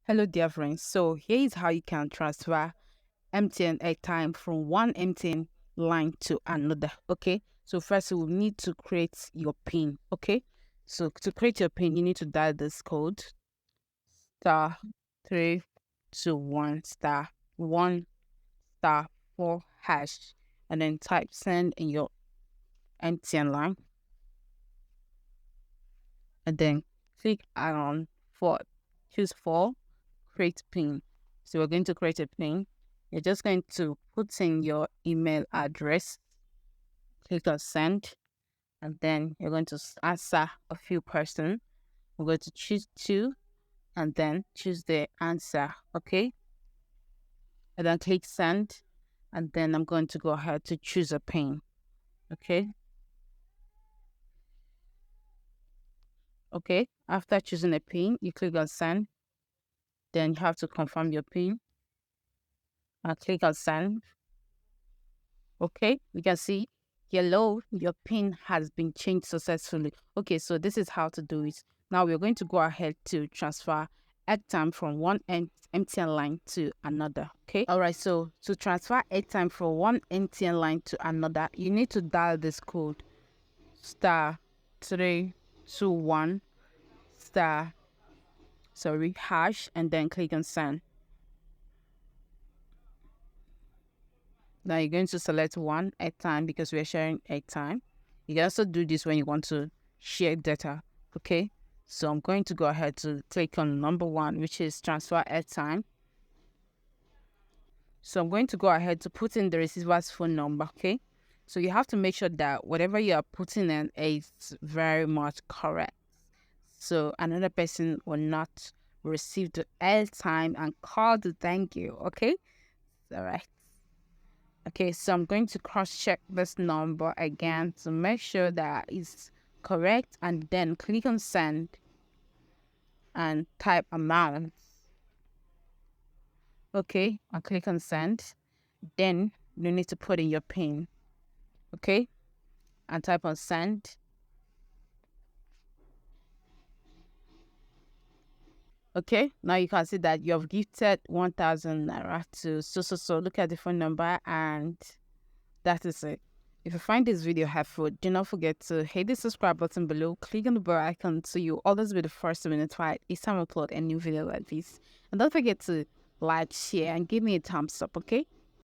Hello, dear friends. So here is how you can transfer MTN airtime from one MTN line to another. Okay. So first, you will need to create your PIN. Okay. So to create your PIN, you need to dial this code *321*1*4# and then type send in your MTN line and then click on for choose for create PIN. So we're going to create a PIN. You're just going to put in your email address, click on send, and then you're going to answer a few person. We're going to choose two and then choose the answer. Okay. And then click send. And then I'm going to go ahead to choose a PIN. Okay. Okay. After choosing a PIN, you click on send. Then you have to confirm your PIN. Click on send. Okay, you can see yellow, your PIN has been changed successfully. Okay, so this is how to do it. Now we're going to go ahead to transfer airtime from one MTN line to another. Okay, all right, so to transfer airtime from one MTN line to another, you need to dial this code *321 star hash and then click on send. Now you're going to select one airtime because we're sharing airtime. You can also do this when you want to share data. Okay. So I'm going to go ahead to click on number one, which is transfer airtime. So I'm going to go ahead to put in the receiver's phone number. Okay. So you have to make sure that whatever you are putting in is very much correct. So another person will not receive the airtime and call to thank you. Okay. All right. Okay, so I'm going to cross-check this number again to make sure that it's correct and then click on send and type amount. Okay, I'll click on send. Then you need to put in your PIN. Okay, and type on send. Okay, now you can see that you have gifted 1,000 naira to so. Look at the phone number and that is it. If you find this video helpful, do not forget to hit the subscribe button below, click on the bell icon so you always be the first to be notified each time I upload a new video like this. And don't forget to like, share, and give me a thumbs up, okay?